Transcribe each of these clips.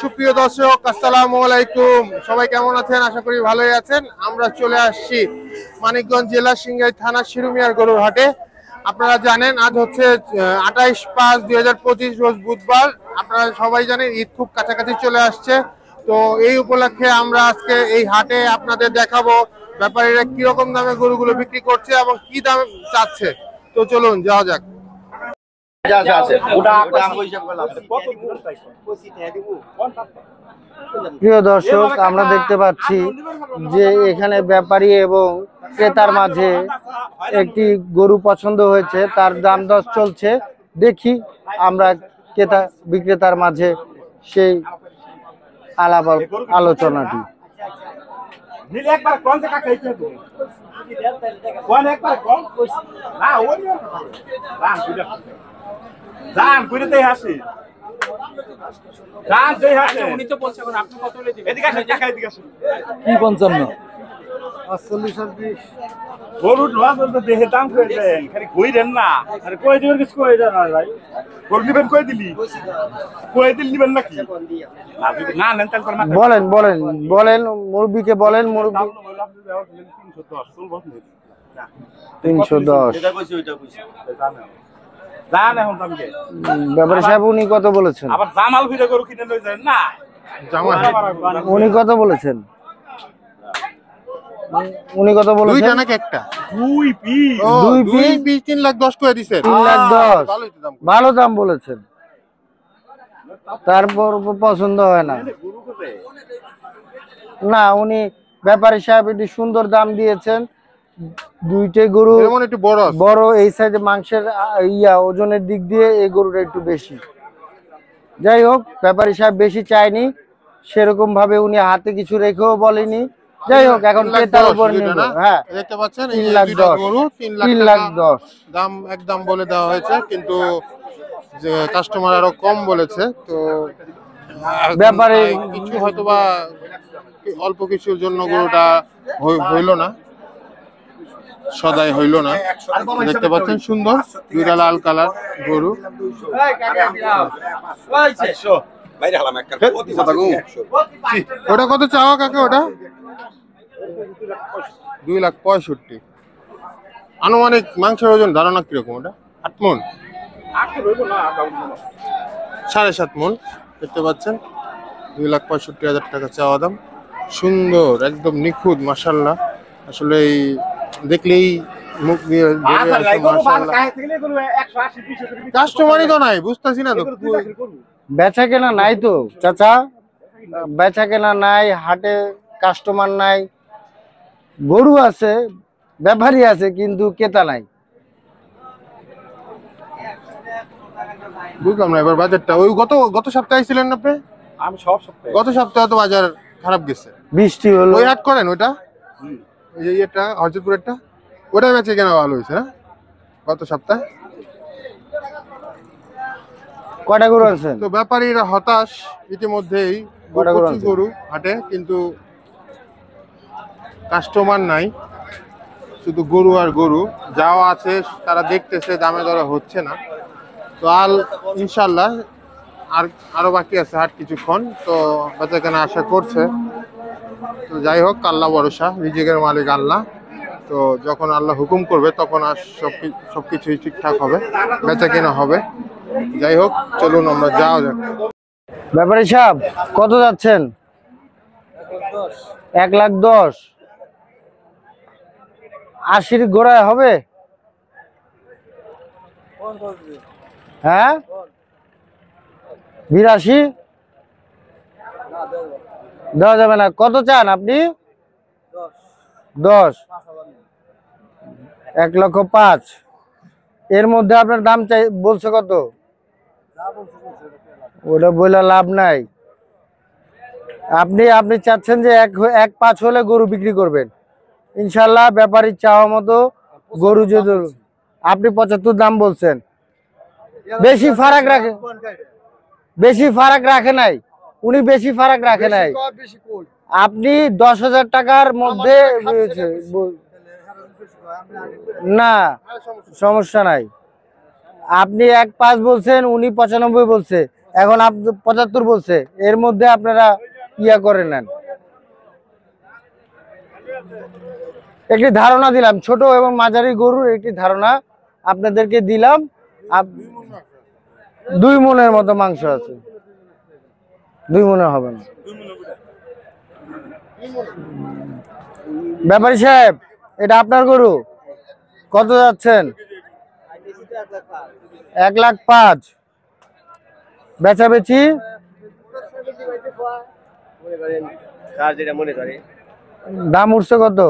সুপ্রিয় দর্শক, আসসালামু আলাইকুম। সবাই কেমন আছেন? আশা করি ভালোই আছেন। আমরা চলে আসছি মানিকগঞ্জ জেলা সিংগাই থানা শিরুমিয়ার গরুর হাটে। আপনারা জানেন আজ হচ্ছে 28/5/2025 রোজ বুধবার। আপনারা সবাই জানেন ঈদ খুব কাছাকাছি চলে আসছে। তো এই উপলক্ষে আমরা আজকে এই হাটে আপনাদের দেখাবো ব্যাপারীরা কিরকম দামে গরুগুলো বিক্রি করছে এবং কি দামে চাচ্ছে। তো চলুন যাওয়া যাক। প্রিয় দর্শক, আমরা দেখতে পাচ্ছি যে এখানে ব্যাপারী এবং ক্রেতার মাঝে একটি গরু পছন্দ হয়েছে, তার দাম দর চলছে। দেখি আমরা ক্রেতা বিক্রেতার মাঝে সেই আলাপ আলোচনাটি। কি 55 গরুর দেহে দাম করে দেন, খালি কইরেন না। আরে কই দিবেন, কিছু কই দেন না ভাই। গরু দিবেন, কই দিলি, কই দিল দিবেন নাকি? না নেন তাহলে বলেন বলেন বলেন মুরব্বিকে বলেন। মুরব্বি 310 জান এখন দামকে ব্যাপারী সাহেব উনি কত বলেছেন? আবার জামাল ভিড়ে গরু কিনে লই যান না। উনি কত বলেছেন? উনি কত বলেছেন? দুইটা নাকি একটা? দুই পিস। দুই পিস 3,10,000 করে দিছে। 3,10,000 ভালো দাম বলেছেন, তারপর পছন্দ হয় না। না, উনি ব্যাপারী সাহেব এটি সুন্দর দাম দিয়েছেন। দুইটাই গরু একটু বড় বড়, এই সাইডে মাংসের ওজনের দিক দিয়ে এই গরুটা একটু বেশি। যাই হোক, ব্যাপারী সাহেব বেশি চায়নি, সেরকম ভাবে উনি হাতে কিছু রেখেও বলেনি। যাই হোক, এখন ক্রেতার উপর নির্ভর। হ্যাঁ, দেখতে পাচ্ছেন এই 3,10,000 গরু 3,10,000 দাম একদম বলে দেওয়া হয়েছে, কিন্তু যে কাস্টমার আরো কম বলেছে। তো ব্যাপারে কিছু হয়তোবা অল্প কিছুর জন্য গরুটা হইল না, সদাই হইল না। দেখতে পাচ্ছেন সুন্দর দুইটা লাল কালার গরু। ওটা কত চাওয়া কাকে? ওটা 2,65,000। আনুমানিক মাংসের ওজন ধারণা কিরকম? ওটা 8 মণ, 7.5 মণ। দেখতে পাচ্ছেন 2,65,000 টাকা চাওয়া দাম। সুন্দর, একদম নিখুঁত, মাশাআল্লাহ। আসলে এই দেখলেই মুখ দিয়ে কাস্টমারই তো নাই, বুঝতেছি না তো। বেচা কেনা নাই তো চাচা, বেচা কেনা নাই, হাটে কাস্টমার নাই। গরু আছে, ব্যাপারী আছে, কিন্তু ক্রেতা নাই। বুঝলাম না এবার বাজারটা। ওই গত সপ্তাহে ছিলেন আপনি? আমি সব সপ্তাহে। গত সপ্তাহে তো বাজার খারাপ গেছে, বৃষ্টি হলো। ওই হাট করেন ওইটা, এই এটা হরজতপুরেরটা, ওটা বেচে কেনা ভালো হয়েছে না গত সপ্তাহে? কয়টা গরু আছেন? তো ব্যাপারীরা হতাশ ইতিমধ্যেই। গরু হাটে, কিন্তু কাস্টমার নাই, শুধু গরু আর গরু। যাওয়া আছে তারা দেখতেছে, দামে দরে হচ্ছে না। তো ইনশাল্লাহ আরো বাকি আছে হাট কিছুক্ষণ, তো বেচা কেনা আশা করছে। তো যাই হোক, আল্লাহ ভরসা, রিজিকের মালিক আল্লাহ। তো যখন আল্লাহ হুকুম করবে তখন আর সবকিছুই ঠিকঠাক হবে, বেচা কেনা হবে। যাই হোক, চলুন আমরা যাওয়া যাক। ব্যাপারী সাহেব কত যাচ্ছেন? 1,10,000। 80 গোড়ায় হবে? হ্যাঁ, 82 দেওয়া যাবে না। কত চান আপনি? 10, 1,05,000। এর মধ্যে আপনার দাম চাই বলছে কত? ওটা বলে লাভ নাই। আপনি চাচ্ছেন যে 1,05,000 হলে গরু বিক্রি করবেন। ইনশাল্লাহ ব্যাপারীর চাওয়া মতো গরু যদি আপনি 75 দাম বলছেন, বেশি ফারাক রাখে নাই উনি, বেশি ফারাক রাখে নাই। আপনি 10,000 টাকার মধ্যে না, সমস্যা নাই। আপনি 1,05,000 বলছেন, উনি 95 বলছে, এখন 75 বলছে, এর মধ্যে আপনারা ইয়া করে নেন। একটি ধারণা দিলাম, ছোট এবং মাঝারি গরুর একটি ধারণা আপনাদেরকে দিলাম। 2 মনের মতো মাংস আছে, 2 মনের হবে না। ব্যাপারী সাহেব, এটা আপনার গরু, কত যাচ্ছেন? 1,05,000। বেচা বেচি দাম উঠছে কত?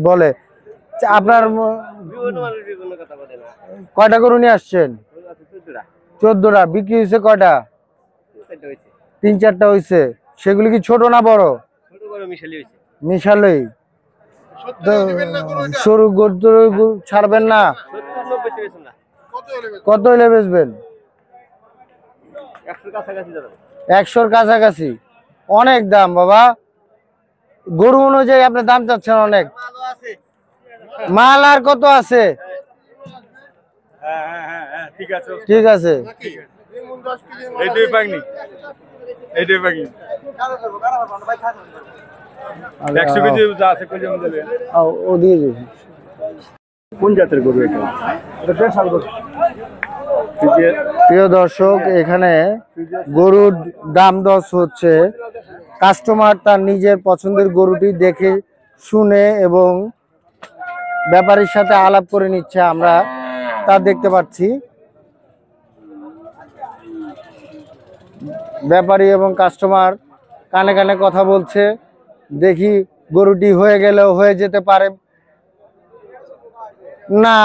বলে আপনার কয়টা গরু নিয়ে আসছেন? 14টা। বিক্রি হয়েছে কয়টা? 3-4টা হয়েছে। সেগুলি কি ছোট না বড়? মিশালই। সরু গরু ছাড়বেন না? কত হলে বেচবেন? 100-র কাছাকাছি। অনেক দাম বাবা, গরু অনুযায়ী আপনি দাম চাচ্ছেন অনেক। মাল আর কত আছে? ঠিক আছে। কোন জাতের গরু এটা? প্রিয় দর্শক, এখানে গরুর দাম দর হচ্ছে। কাস্টমার তার নিজের পছন্দের গরুটি দেখে শুনে এবং ব্যাপারীর সাথে আলাপ করে নিচ্ছে, আমরা তা দেখতে পাচ্ছি। ব্যাপারী এবং কাস্টমার কানে কানে কথা বলছে। দেখি গরুটি হয়ে গেলেও হয়ে যেতে পারে না।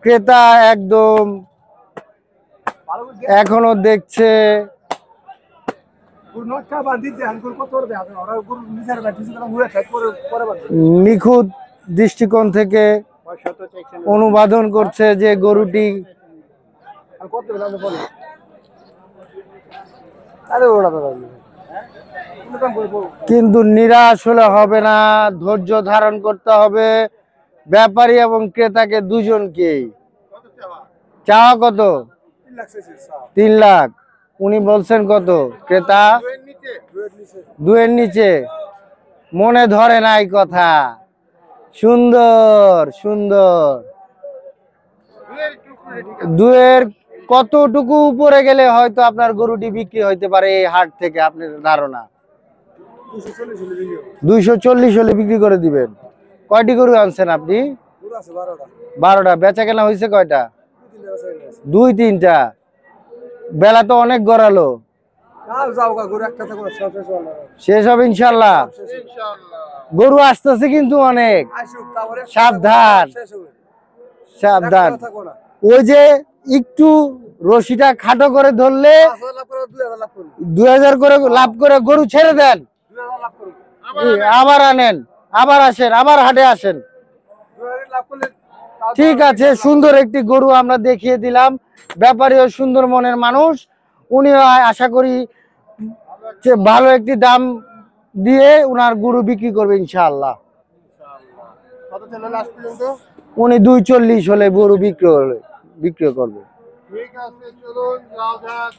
ক্রেতা একদম এখনো দেখছে। নিখুঁত দৃষ্টিকোণ থেকে অনুবাদন করছে যে গরুটি কিন্তু নিরাশ হলে হবে না, ধৈর্য ধারণ করতে হবে ব্যাপারী এবং ক্রেতাকে দুজনকেই। চাওয়া কত? 3 লাখ। উনি বলছেন কত? ক্রেতা 2-এর নিচে। মনে ধরে নাই কথা। সুন্দর সুন্দর। 2-এর কতটুকু উপরে গেলে হয়তো আপনার গরুটি বিক্রি হইতে পারে এই হাট থেকে? আপনার ধারণা? 240 হলে বিক্রি করে দিবেন। কয়টি গরু আনছেন আপনি? 12টা। বেচা কেনা হয়েছে কয়টা? 2-3টা। বেলা তো অনেক গড়ালো, শেষ হবে ইনশাল্লাহ। গরু আসতেছে কিন্তু অনেক, সাবধান সাবধান। ওই যে একটু রশিটা খাটো করে ধরলে 2000 করে লাভ করে গরু ছেড়ে দেন, আবার আনেন, আবার আসেন, আবার হাটে আসেন। ঠিক আছে, সুন্দর একটি গরু আমরা দেখিয়ে দিলাম। ব্যাপারীও সুন্দর মনের মানুষ, উনি আশা করি যে ভালো একটি দাম দিয়ে উনার গরু বিক্রি করবে ইনশাআল্লাহ। উনি 240 হলে গরু বিক্রি করবে। ঠিক আছে, চলুন যাও যাক।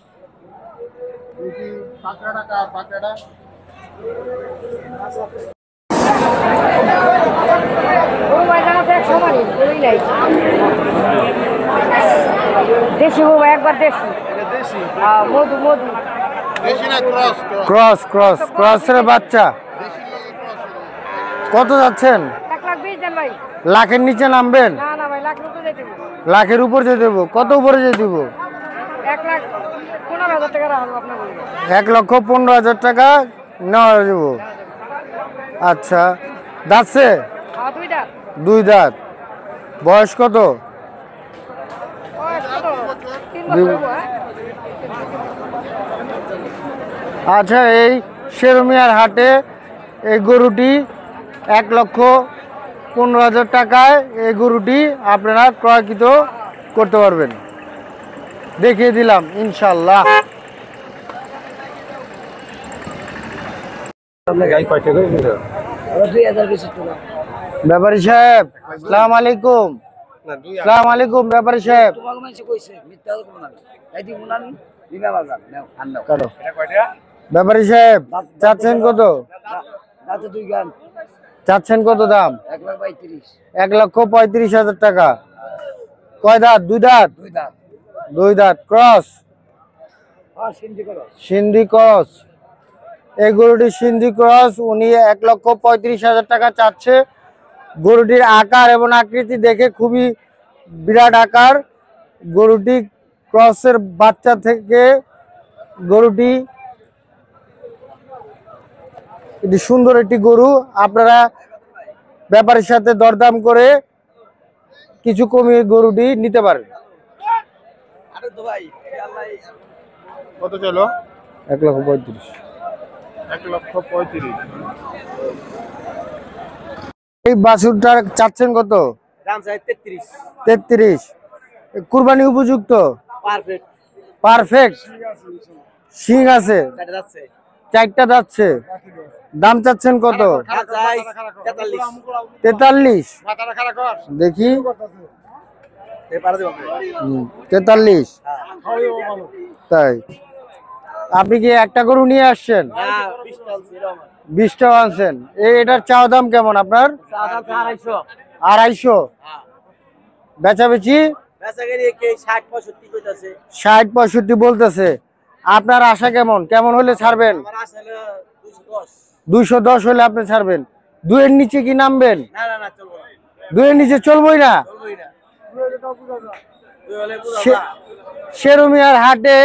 পাকড়া দেশি বাবা, একবার দেশি। মধু মধু ক্রস ক্রস ক্রসের বাচ্চা। কত যাচ্ছেন? 1,20,000 দেন ভাই। লাখের নিচে নামবেন? না না ভাই, লাখের উপরে যেতে হবে। লাখের উপর যেতে দেবো? কত উপরে যেতে দেবো? 1,15,000 টাকা রাখবো আপনার বলবো। 1,15,000 টাকা নেওয়া যাবো। আচ্ছা, দাঁতছে? 2 দাঁত। 2 দাঁত। বয়স কত? বয়স কত? 3 বছর হবো। আচ্ছা, এই শেরমিয়ার হাটে এই গরুটি 1,15,000 টাকায় এই গরুটি আপনারা ক্রয়কৃত করতে পারবেন। দেখিয়ে দিলাম ইনশাল্লাহ। ব্যাপারী সাহেব, আসসালামু আলাইকুম। আসসালামু আলাইকুম ব্যাপারী সাহেব। কাটো। ব্যাপারী সাহেব চাচ্ছেন কত? চাচ্ছেন কত দাম? 1,35,000 টাকা। কয় দাঁত? দুই দাঁত। দুই দাঁত ক্রস, সিন্ধি ক্রস। এই গরুটি সিন্ধি ক্রস। উনি 1,35,000 টাকা চাচ্ছে। গরুটির আকার এবং আকৃতি দেখে খুবই বিরাট আকার। গরুটি ক্রসের বাচ্চা থেকে গরুটি এটি সুন্দর একটি গরু। আপনারা ব্যাপারীর সাথে দরদাম করে কিছু কমিয়ে গরুটি নিতে পারেন। কত চলো? 1,35,000। 1,35,000। এই বাছুরটা চাচ্ছেন কত? 33। কুরবানি উপযুক্ত? পারফেক্ট। শিং আছে? 4টা যাচ্ছে। দাম চাচ্ছেন কত? 43। দেখি 43। তাই আপনি কি একটা গরু নিয়ে আসছেন? 20টা আনছেন। এটার চাওয়া দাম কেমন আপনার? 250। বেচাবেচি 60-65 বলতেছে। আপনার আশা কেমন? কেমন হলে ছাড়বেন? 210 হলে আপনি ছাড়বেন। 2-এর নিচে কি নামবেন? 2-এর নিচে চলবই না। শেরুমিয়ার হাটে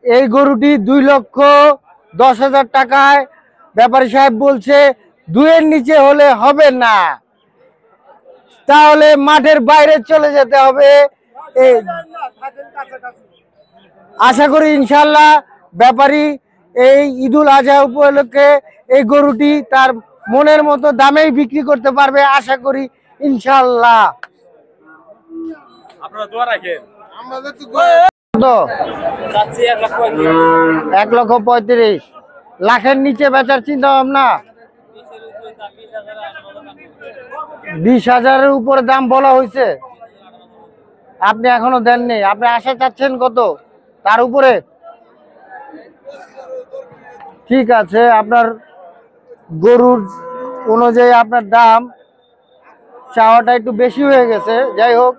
এই গরুটি 2,10,000 টাকায় ব্যাপারী সাহেব বলছে 2-এর নিচে হলে হবে না, তাহলে মাঠের বাইরে চলে যেতে হবে। আশা করি ইনশাল্লাহ ব্যাপারী এই ঈদুল আজহা উপলক্ষে এই গরুটি তার মনের মতো দামেই বিক্রি করতে পারবে আশা করি ইনশাল্লাহ। আপনারা দোয়া রাখেন। কত? 1,35,000। লাখের নিচে বেচার চিন্তা ভাবনা? 20,000-এর উপরে দাম বলা হয়েছে। আপনি এখনো দেননি। আপনি আশা চাচ্ছেন কত? তার উপরে? ঠিক আছে, আপনার গরুর অনুযায়ী আপনার দাম চাওয়াটা একটু বেশি হয়ে গেছে। যাই হোক,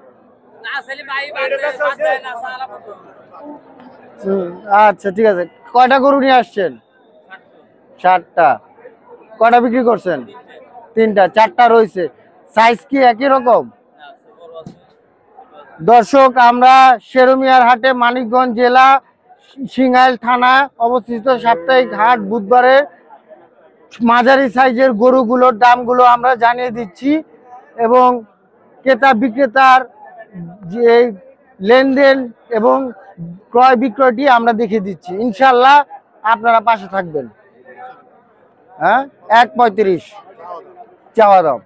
আচ্ছা ঠিক আছে। কয়টা গরু নিয়ে আসছেন? 60টা। কয়টা বিক্রি করছেন? 3টা। 4টা রয়েছে। সাইজ কি একই রকম? দর্শক, আমরা শেরুমিয়ার হাটে, মানিকগঞ্জ জেলা, সিংহাইল থানা অবস্থিত সাপ্তাহিক হাট। বুধবারে মাঝারি সাইজের গরুগুলোর দামগুলো আমরা জানিয়ে দিচ্ছি এবং ক্রেতা বিক্রেতার যে লেনদেন এবং ক্রয় বিক্রয়টি আমরা দেখিয়ে দিচ্ছি। ইনশাল্লাহ আপনারা পাশে থাকবেন। হ্যাঁ, 1,35 চাওয়া দাম।